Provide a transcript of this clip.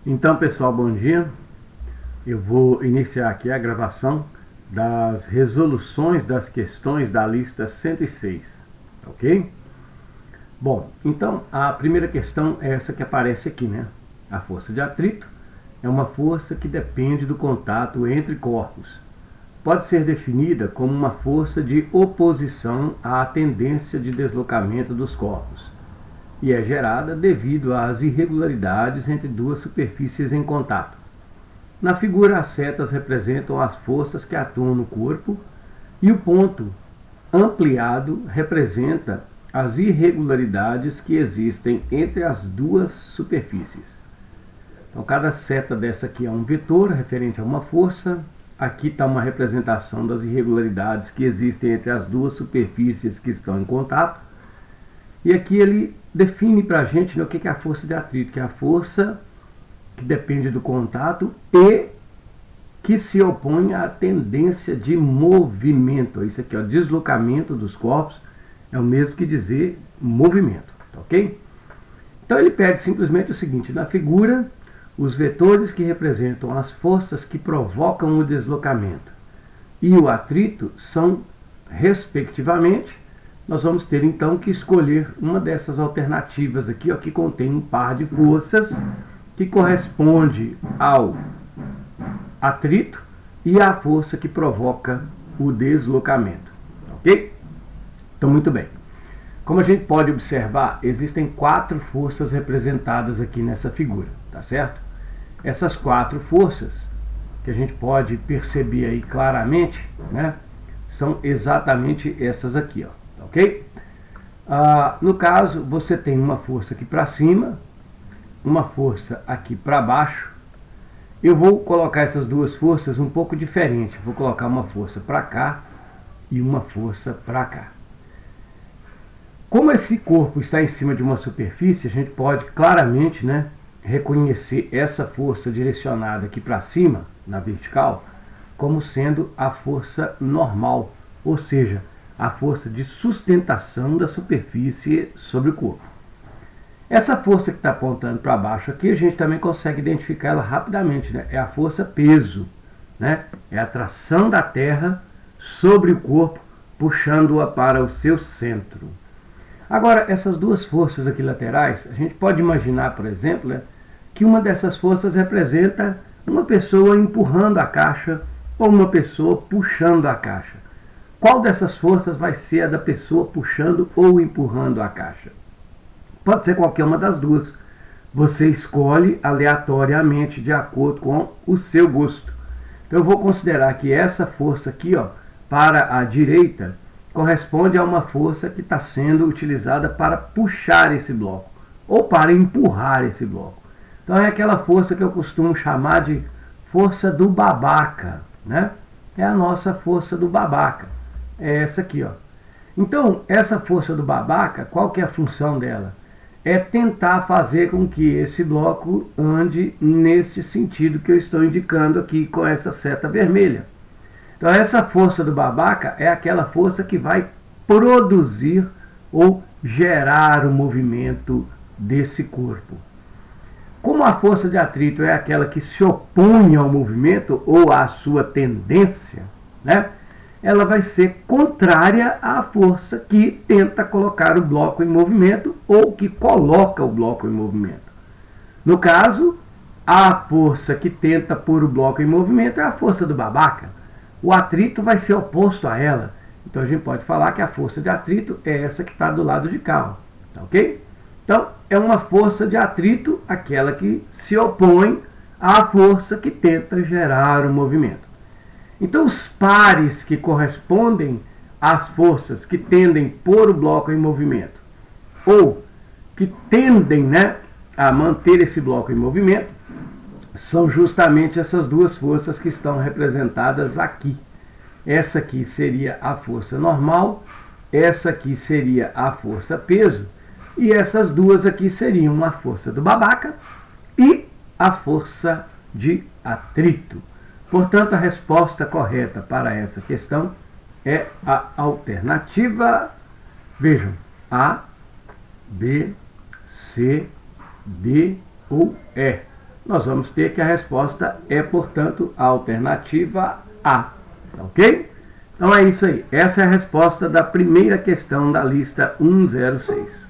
Então, pessoal, bom dia. Eu vou iniciar aqui a gravação das resoluções das questões da lista 106, ok? Bom, então a primeira questão é essa que aparece aqui, né? A força de atrito é uma força que depende do contato entre corpos. Pode ser definida como uma força de oposição à tendência de deslocamento dos corpos e é gerada devido às irregularidades entre duas superfícies em contato. Na figura, as setas representam as forças que atuam no corpo e o ponto ampliado representa as irregularidades que existem entre as duas superfícies. Então, cada seta dessa aqui é um vetor referente a uma força. Aqui está uma representação das irregularidades que existem entre as duas superfícies que estão em contato. E aqui ele define para a gente, né, o que é a força de atrito, que é a força que depende do contato e que se opõe à tendência de movimento. Isso aqui, ó, deslocamento dos corpos, é o mesmo que dizer movimento, tá ok? Então ele pede simplesmente o seguinte: na figura, os vetores que representam as forças que provocam o deslocamento e o atrito são, respectivamente, nós vamos ter então que escolher uma dessas alternativas aqui, ó, que contém um par de forças que corresponde ao atrito e à força que provoca o deslocamento, ok? Então, muito bem. Como a gente pode observar, existem 4 forças representadas aqui nessa figura, tá certo? Essas 4 forças, que a gente pode perceber aí claramente, né, são exatamente essas aqui, ó. Ok? No caso, você tem uma força aqui para cima, uma força aqui para baixo. Eu vou colocar essas duas forças um pouco diferente. Vou colocar uma força para cá e uma força para cá. Como esse corpo está em cima de uma superfície, a gente pode claramente, né, reconhecer essa força direcionada aqui para cima, na vertical, como sendo a força normal, ou seja, a força de sustentação da superfície sobre o corpo. Essa força que está apontando para baixo aqui, a gente também consegue identificar ela rapidamente, né? É a força peso, né? É a tração da Terra sobre o corpo, puxando-a para o seu centro. Agora, essas duas forças aqui laterais, a gente pode imaginar, por exemplo, né, que uma dessas forças representa uma pessoa empurrando a caixa ou uma pessoa puxando a caixa. Qual dessas forças vai ser a da pessoa puxando ou empurrando a caixa? Pode ser qualquer uma das duas. Você escolhe aleatoriamente de acordo com o seu gosto. Então eu vou considerar que essa força aqui, ó, para a direita, corresponde a uma força que está sendo utilizada para puxar esse bloco ou para empurrar esse bloco. Então é aquela força que eu costumo chamar de força do babaca, né? É a nossa força do babaca. É essa aqui, ó. Então, essa força do babaca, qual que é a função dela? É tentar fazer com que esse bloco ande neste sentido que eu estou indicando aqui com essa seta vermelha. Então, essa força do babaca é aquela força que vai produzir ou gerar o movimento desse corpo. Como a força de atrito é aquela que se opõe ao movimento ou à sua tendência, né? Ela vai ser contrária à força que tenta colocar o bloco em movimento ou que coloca o bloco em movimento. No caso, a força que tenta pôr o bloco em movimento é a força do babaca. O atrito vai ser oposto a ela. Então a gente pode falar que a força de atrito é essa que está do lado de cá, tá ok? Então é uma força de atrito, aquela que se opõe à força que tenta gerar o movimento. Então, os pares que correspondem às forças que tendem a pôr o bloco em movimento ou que tendem, né, a manter esse bloco em movimento são justamente essas duas forças que estão representadas aqui. Essa aqui seria a força normal, essa aqui seria a força peso e essas duas aqui seriam a força do babaca e a força de atrito. Portanto, a resposta correta para essa questão é a alternativa, vejam, A, B, C, D ou E. nós vamos ter que a resposta é, portanto, a alternativa A. Ok? Então é isso aí. Essa é a resposta da primeira questão da lista 106.